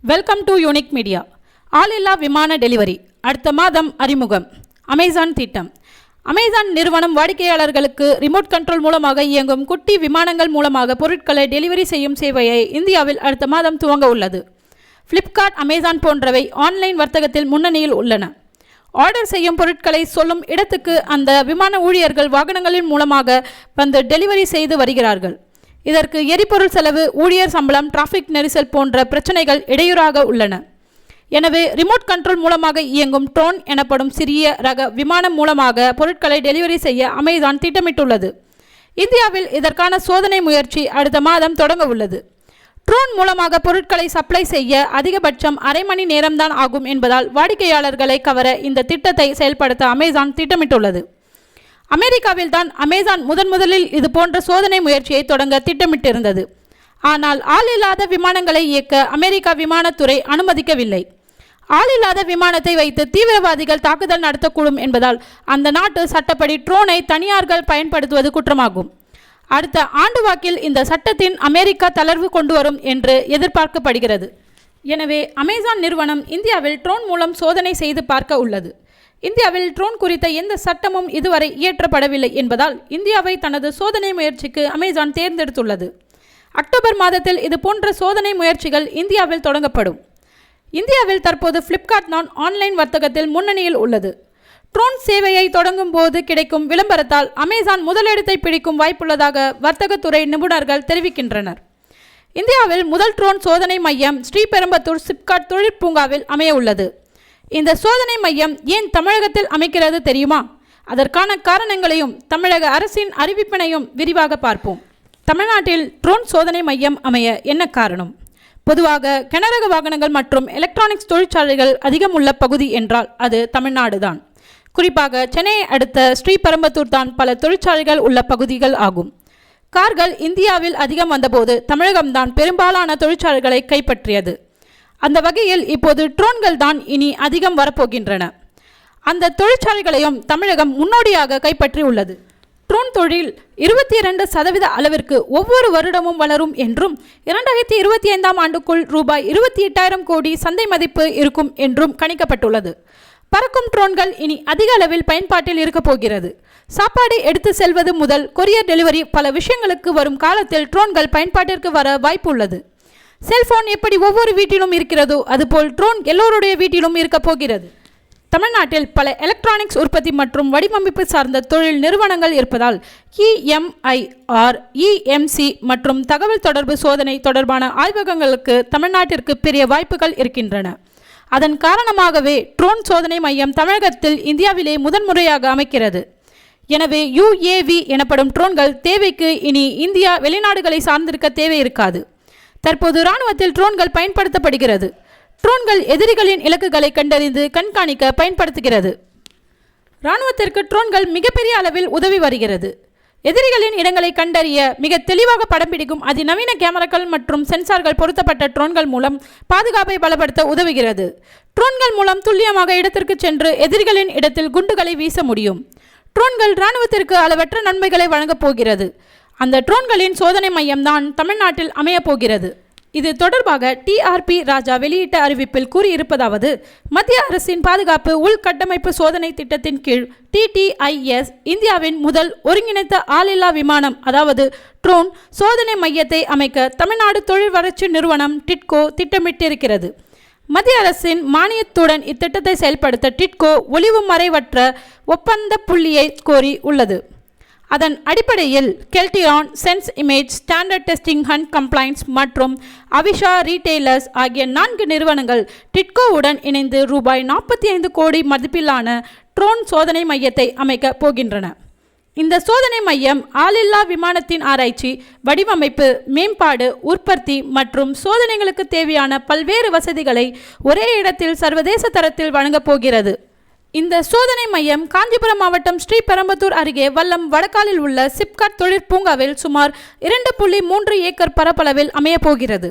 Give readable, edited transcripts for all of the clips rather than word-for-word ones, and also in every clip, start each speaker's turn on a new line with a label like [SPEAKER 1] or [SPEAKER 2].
[SPEAKER 1] Welcome to unique media. ஆளில்லா விமான delivery அடுத்த மாதம் அறிமுகம். அமேசான் திட்டம். அமேசான் நிறுவனம் வாடிக்கையாளர்களுக்கு ரிமோட் கண்ட்ரோல் மூலமாக இயங்கும் குட்டி விமானங்கள் மூலமாக பொருட்களை டெலிவரி செய்யும் சேவையை இந்தியாவில் அடுத்த மாதம் துவங்க உள்ளது. ஃப்ளிப்கார்ட், அமேசான் போன்றவை ஆன்லைன் வர்த்தகத்தில் முன்னணியில் உள்ளன. ஆர்டர் செய்யும் பொருட்களை சொல்லும் இடத்துக்கு அந்த விமான ஊழியர்கள் வாகனங்களின் மூலமாக வந்து டெலிவரி செய்து வருகிறார்கள். இதற்கு எரிபொருள் செலவு, ஊழியர் சம்பளம், டிராஃபிக் நெரிசல் போன்ற பிரச்சனைகள் இடையூறாக உள்ளன. எனவே ரிமோட் கண்ட்ரோல் மூலமாக இயங்கும் ட்ரோன் எனப்படும் சிறிய ரக விமானம் மூலமாக பொருட்களை டெலிவரி செய்ய அமேசான் திட்டமிட்டுள்ளது. இந்தியாவில் இதற்கான சோதனை முயற்சி அடுத்த மாதம் தொடங்க உள்ளது. ட்ரோன் மூலமாக பொருட்களை சப்ளை செய்ய அதிகபட்சம் அரை மணி நேரம்தான் ஆகும் என்பதால் வாடிக்கையாளர்களை கவர இந்த திட்டத்தை செயல்படுத்த அமேசான் திட்டமிட்டுள்ளது. அமெரிக்காவில் தான் அமேசான் முதலில் இது போன்ற சோதனை முயற்சியை தொடங்க திட்டமிட்டிருந்தது. ஆனால் ஆளில்லாத விமானங்களை இயக்க அமெரிக்கா விமானத்துறை அனுமதிக்கவில்லை. ஆளில்லாத விமானத்தை வைத்து தீவிரவாதிகள் தாக்குதல் நடத்தக்கூடும் என்பதால் அந்த நாட்டு சட்டப்படி ட்ரோனை தனியார்கள் பயன்படுத்துவது குற்றமாகும். அடுத்த ஆண்டு வாக்கில் இந்த சட்டத்தின் அமெரிக்கா தளர்வு கொண்டு வரும் என்று எதிர்பார்க்கப்படுகிறது. எனவே அமேசான் நிறுவனம் இந்தியாவில் ட்ரோன் மூலம் சோதனை செய்து பார்க்க உள்ளது. இந்தியாவில் ட்ரோன் குறித்த எந்த சட்டமும் இதுவரை இயற்றப்படவில்லை என்பதால் இந்தியாவை தனது சோதனை முயற்சிக்கு அமேசான் தேர்ந்தெடுத்துள்ளது. அக்டோபர் மாதத்தில் இது போன்ற சோதனை முயற்சிகள் இந்தியாவில் தொடங்கப்படும். இந்தியாவில் தற்போது ஃப்ளிப்கார்ட் தான் ஆன்லைன் வர்த்தகத்தில் முன்னணியில் உள்ளது. ட்ரோன் சேவையை தொடங்கும் போது கிடைக்கும் விளம்பரத்தால் அமேசான் முதலிடத்தை பிடிக்கும் வாய்ப்புள்ளதாக வர்த்தகத்துறை நிபுணர்கள் தெரிவிக்கின்றனர். இந்தியாவில் முதல் ட்ரோன் சோதனை மையம் ஸ்ரீபெரும்புதூர் சிப்காட் தொழிற்பூங்காவில் அமைய உள்ளது. இந்த சோதனை மையம் ஏன் தமிழகத்தில் அமைக்கிறது தெரியுமா? அதற்கான காரணங்களையும் தமிழக அரசின் அறிவிப்பினையும் விரிவாக பார்ப்போம். தமிழ்நாட்டில் ட்ரோன் சோதனை மையம் அமைய என்ன காரணம்? பொதுவாக கனரக வாகனங்கள் மற்றும் எலக்ட்ரானிக்ஸ் தொழிற்சாலைகள் அதிகம் உள்ள பகுதி என்றால் அது தமிழ்நாடு தான். குறிப்பாக சென்னையை அடுத்த ஸ்ரீபெரும்புதூர் தான் பல தொழிற்சாலைகள் உள்ள பகுதிகள் ஆகும். கார்கள் இந்தியாவில் அதிகம் வந்தபோது தமிழகம்தான் பெரும்பாலான தொழிற்சாலைகளை கைப்பற்றியது. அந்த வகையில் இப்போது ட்ரோன்கள் தான் இனி அதிகம் வரப்போகின்றன. அந்த தொழிற்சாலைகளையும் தமிழகம் முன்னோடியாக கைப்பற்றி உள்ளது. ட்ரோன் தொழில் 22% அளவிற்கு ஒவ்வொரு வருடமும் வளரும் என்றும் 2025ஆம் ஆண்டுக்குள் ரூபாய் 28,000 கோடி சந்தை மதிப்பு இருக்கும் என்றும் கணிக்கப்பட்டுள்ளது. பறக்கும் ட்ரோன்கள் இனி அதிக அளவில் பயன்பாட்டில் இருக்க போகிறது. சாப்பாடு எடுத்து செல்வது முதல் கொரியர் டெலிவரி பல விஷயங்களுக்கு வரும் காலத்தில் ட்ரோன்கள் பயன்பாட்டிற்கு வர வாய்ப்பு உள்ளது. செல்போன் எப்படி ஒவ்வொரு வீட்டிலும் இருக்கிறதோ அதுபோல் ட்ரோன் எல்லோருடைய வீட்டிலும் இருக்க போகிறது. தமிழ்நாட்டில் பல எலக்ட்ரானிக்ஸ் உற்பத்தி மற்றும் வடிவமைப்பு சார்ந்த தொழில் நிறுவனங்கள் இருப்பதால் EMIR, EMC மற்றும் தகவல் தொடர்பு சோதனை தொடர்பான ஆய்வகங்களுக்கு தமிழ்நாட்டிற்கு பெரிய வாய்ப்புகள் இருக்கின்றன. அதன் காரணமாகவே ட்ரோன் சோதனை மையம் தமிழகத்தில் இந்தியாவிலே முதன்முறையாக அமைக்கிறது. எனவே UAV எனப்படும் ட்ரோன்கள் தேவைக்கு இனி இந்தியா வெளிநாடுகளை சார்ந்திருக்க தேவை இருக்காது. தற்போது இராணுவத்தில் ட்ரோன்கள் பயன்படுத்தப்படுகிறது. ட்ரோன்கள் எதிரிகளின் இலக்குகளை கண்டறிந்து கண்காணிக்க பயன்படுத்துகிறது. இராணுவத்திற்கு ட்ரோன்கள் மிகப்பெரிய அளவில் உதவி வருகிறது. எதிரிகளின் இடங்களை கண்டறிய மிக தெளிவாக படம் பிடிக்கும் அதிநவீன கேமராக்கள் மற்றும் சென்சார்கள் பொருத்தப்பட்ட ட்ரோன்கள் மூலம் பாதுகாப்பை பலப்படுத்த உதவுகிறது. ட்ரோன்கள் மூலம் துல்லியமாக இடத்திற்கு சென்று எதிரிகளின் இடத்தில் குண்டுகளை வீச முடியும். ட்ரோன்கள் இராணுவத்திற்கு அளவற்ற நன்மைகளை வழங்கப் போகிறது. அந்த ட்ரோன்களின் சோதனை மையம் தான் தமிழ்நாட்டில் அமைய போகிறது. இது தொடர்பாக TRP ராஜா வெளியிட்ட அறிவிப்பில் கூறியிருப்பதாவது: மத்திய அரசின் பாதுகாப்பு உள்கட்டமைப்பு சோதனை திட்டத்தின் கீழ் TTIS இந்தியாவின் முதல் ஒருங்கிணைத்த ஆளில்லா விமானம் அதாவது ட்ரோன் சோதனை மையத்தை அமைக்க தமிழ்நாடு தொழில் வளர்ச்சி நிறுவனம் டிட்கோ திட்டமிட்டிருக்கிறது. மத்திய அரசின் மானியத்துடன் இத்திட்டத்தை செயல்படுத்த டிட்கோ ஒளிவு மறைவற்ற ஒப்பந்த புள்ளியை கோரி உள்ளது. அதன் அடிப்படையில் Keltron, sense image, standard testing and compliance மற்றும் அவிஷா ரீட்டெய்லர்ஸ் ஆகிய 4 நிறுவனங்கள் டிட்கோவுடன் இணைந்து ரூபாய் 45 கோடி மதிப்பிலான ட்ரோன் சோதனை மையத்தை அமைக்க போகின்றன. இந்த சோதனை மையம் ஆளில்லா விமானத்தின் ஆராய்ச்சி, வடிவமைப்பு, மேம்பாடு, உற்பத்தி மற்றும் சோதனைகளுக்கு தேவையான பல்வேறு வசதிகளை ஒரே இடத்தில் சர்வதேச தரத்தில் வழங்கப் போகிறது. இந்த சோதனை மையம் காஞ்சிபுரம் மாவட்டம் ஸ்ரீபெரும்புதூர் அருகே வல்லம் வடக்காலில் உள்ள சிப்காட் தொழிற்பூங்காவில் சுமார் 2.3 ஏக்கர் பரப்பளவில் அமைய போகிறது.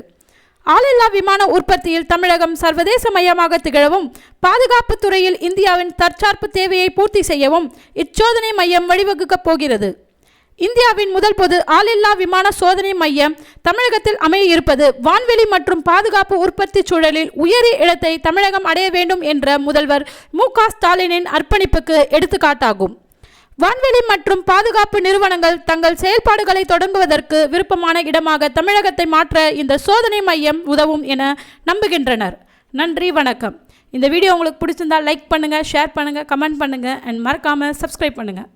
[SPEAKER 1] ஆளில்லா விமான உற்பத்தியில் தமிழகம் சர்வதேச மையமாக திகழவும் பாதுகாப்பு துறையில் இந்தியாவின் தற்சார்பு தேவையை பூர்த்தி செய்யவும் இச்சோதனை மையம் வழிவகுக்கப் போகிறது. இந்தியாவின் முதல் பொது ஆளில்லா விமான சோதனை மையம் தமிழகத்தில் அமைய இருப்பது வான்வெளி மற்றும் பாதுகாப்பு உற்பத்தி சூழலில் உயரிய இடத்தை தமிழகம் அடைய வேண்டும் என்ற முதல்வர் மு.க. ஸ்டாலினின் அர்ப்பணிப்புக்கு எடுத்துக்காட்டாகும். வான்வெளி மற்றும் பாதுகாப்பு நிறுவனங்கள் தங்கள் செயல்பாடுகளை தொடங்குவதற்கு விருப்பமான இடமாக தமிழகத்தை மாற்ற இந்த சோதனை மையம் உதவும் என நம்புகின்றனர். நன்றி, வணக்கம். இந்த வீடியோ உங்களுக்கு பிடிச்சிருந்தால் லைக் பண்ணுங்கள், ஷேர் பண்ணுங்கள், கமெண்ட் பண்ணுங்கள் அண்ட் மறக்காமல் சப்ஸ்கிரைப் பண்ணுங்கள்.